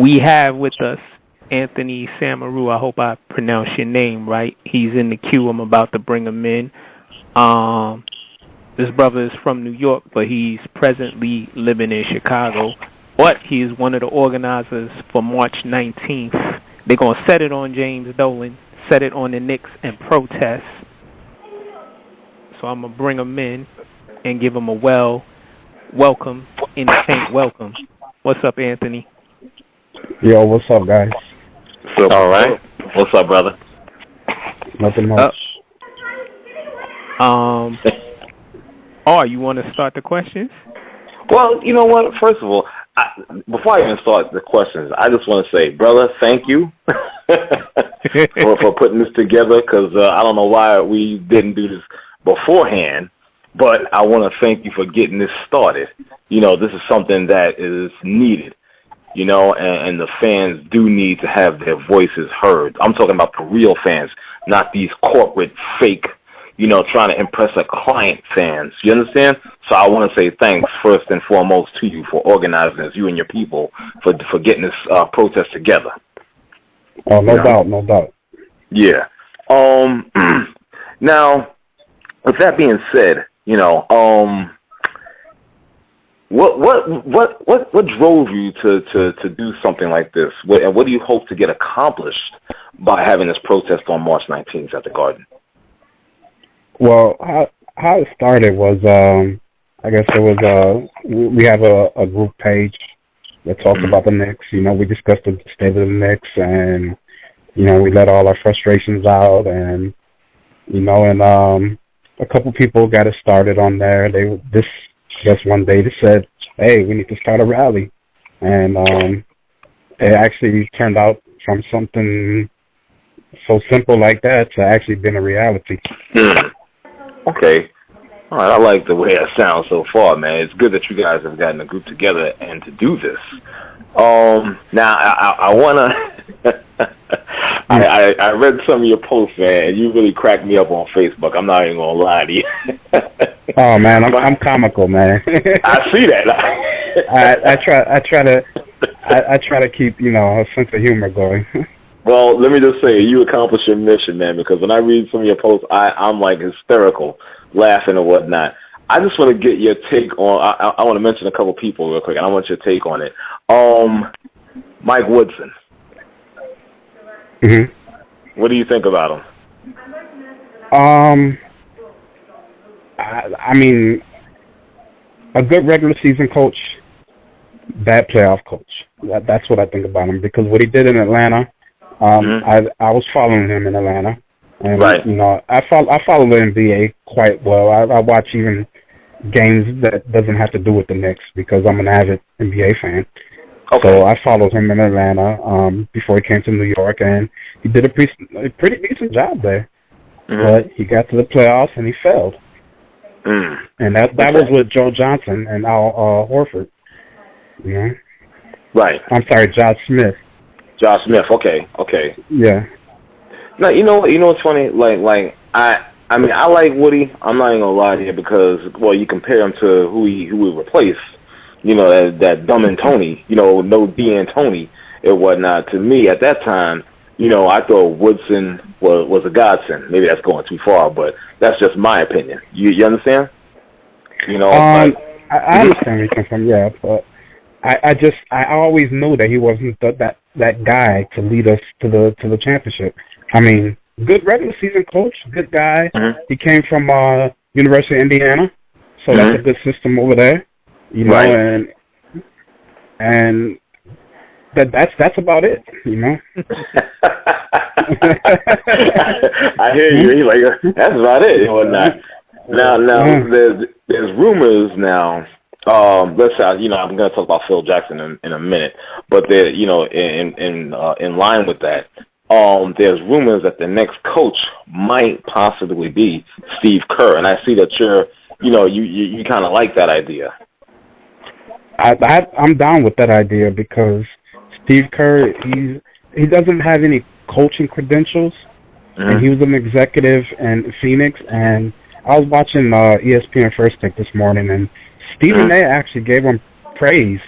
We have with us Anthony Samaroo. I hope I pronounced your name right. He's in the queue. I'm about to bring him in. This brother is from New York, but he's presently living in Chicago. But he is one of the organizers for March 19th. They're going to set it on James Dolan, set it on the Knicks, and protest. So I'm going to bring him in and give him a welcome in the paint welcome. What's up, Anthony? Yo, what's up, guys? What's up? All right. What's up, brother? Nothing much. You want to start the questions? Well, you know what? First of all, before I even start the questions, I just want to say, brother, thank you for putting this together, because I don't know why we didn't do this beforehand, but I want to thank you for getting this started. You know, this is something that is needed, you know, and the fans do need to have their voices heard. I'm talking about the real fans, not these corporate fake, you know, trying to impress a client fans. You understand? So I want to say thanks first and foremost to you for organizing this, you and your people, for getting this protest together. Oh, no doubt, no doubt. Yeah. Now, with that being said, you know, what drove you to do something like this? What do you hope to get accomplished by having this protest on March 19th at the Garden? Well, how it started was, I guess it was, we have a group page that talks about the Knicks. You know, we discussed the state of the Knicks, and, you know, we let all our frustrations out, and, you know, and a couple people got it started on there. Just one day they said, hey, we need to start a rally. And it actually turned out from something so simple like that to actually being a reality. Okay. All right, I like the way it sounds so far, man. It's good that you guys have gotten a group together and to do this. Now, I want to... I read some of your posts, man, and you really cracked me up on Facebook. I'm not even going to lie to you. Oh, man, I'm comical, man. I see that. I try to keep, you know, a sense of humor going. Well, let me just say, you accomplished your mission, man, because when I read some of your posts, I'm like hysterical, laughing and whatnot. I just want to get your take on, I want to mention a couple people real quick, and I want your take on it. Mike Woodson. Mm-hmm. What do you think about him? I mean, a good regular season coach, bad playoff coach. That's what I think about him, because what he did in Atlanta, I was following him in Atlanta, and right. You know, I follow the NBA quite well. I watch even games that doesn't have to do with the Knicks because I'm an avid NBA fan. Okay. So I followed him in Atlanta before he came to New York, and he did a pretty decent job there. Mm-hmm. But he got to the playoffs and he failed. And that was with Joe Johnson and Al Horford. You know? Right. I'm sorry, Josh Smith. Josh Smith. Okay. Yeah. Now you know what's funny? Like I mean I like Woody. I'm not even gonna lie to you because you compare him to who he replaced. You know, that dumb and Tony, you know, no D and Tony and whatnot. To me, at that time, you know, I thought Woodson was a godsend. Maybe that's going too far, but that's just my opinion. You understand? You know, I understand where you come from, yeah, but I always knew that he wasn't that guy to lead us to the championship. I mean, good regular season coach, good guy. Mm-hmm. He came from University of Indiana, so that's a good system over there. You know, right. and that's about it, you know. I hear you. He's like, that's about it and whatnot. Now, there's rumors now. Let's say, you know, I'm going to talk about Phil Jackson in a minute, but there, you know, in line with that, there's rumors that the next coach might possibly be Steve Kerr, and I see that you kind of like that idea. I'm down with that idea because Steve Kerr, he doesn't have any coaching credentials, and he was an executive in Phoenix. And I was watching ESPN First Take this morning, and Stephen A. actually gave him praise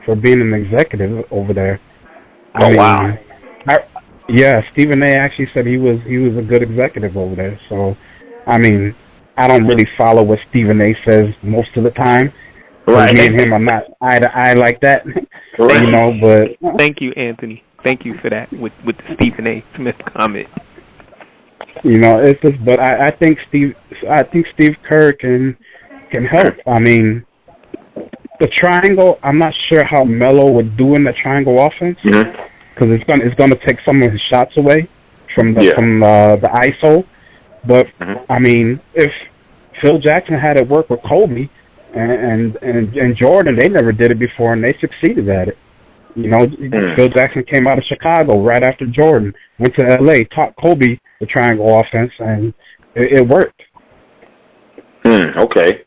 for being an executive over there. Wow. Yeah, Stephen A. actually said he was a good executive over there. So, I mean, I don't really follow what Stephen A. says most of the time. Right. Me and him are not eye to eye like that. Right. You know, but Thank you, Anthony. Thank you for that with the Stephen A. Smith comment. you know, it's just. But I think Steve Kerr can help. I mean, the triangle. I'm not sure how Melo would do in the triangle offense because it's gonna take some of his shots away from the ISO. But I mean, if Phil Jackson had it work with Kobe and Jordan, they never did it before, and they succeeded at it. You know, Phil Jackson came out of Chicago right after Jordan, went to L.A., taught Kobe the triangle offense, and it worked. Okay.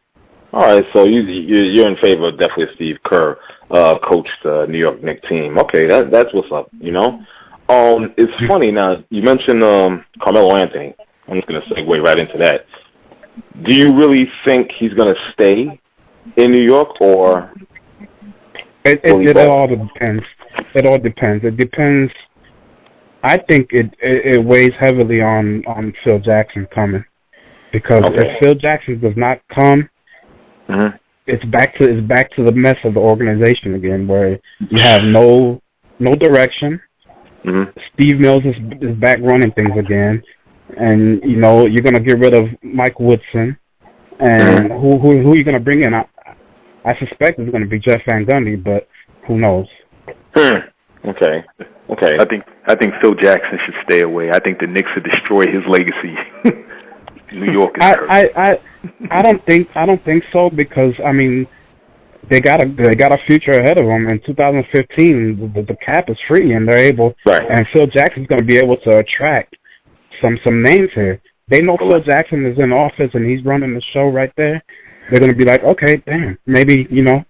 All right, so you're in favor of definitely Steve Kerr coached the New York Knicks team. Okay, that's what's up, you know. It's funny now, you mentioned Carmelo Anthony. I'm just going to segue right into that. Do you really think he's going to stay in New York, or... It all depends. It all depends. It depends. I think it weighs heavily on Phil Jackson coming, because if Phil Jackson does not come, it's back to the mess of the organization again, where you have no direction. Steve Mills is back running things again, and you know you're gonna get rid of Mike Woodson, and who are you gonna bring in? I suspect it's going to be Jeff Van Gundy, but who knows? Okay. I think Phil Jackson should stay away. I think the Knicks would destroy his legacy. New York is hurt. I don't think so, because I mean they got a future ahead of them. In 2015, the cap is free, and they're able. Right. And Phil Jackson's going to be able to attract some names here. They know Phil Jackson is in office and he's running the show right there. They're going to be like, okay, damn, maybe, you know,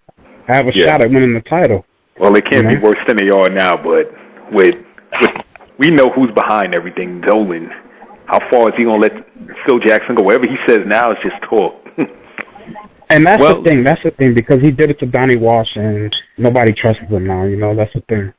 I have a shot at winning the title. Well, they can't be worse than they are now, but we know who's behind everything. Dolan. How far is he going to let Phil Jackson go? Whatever he says now is just talk. And that's the thing, because he did it to Donnie Walsh, and nobody trusts him now, you know, that's the thing.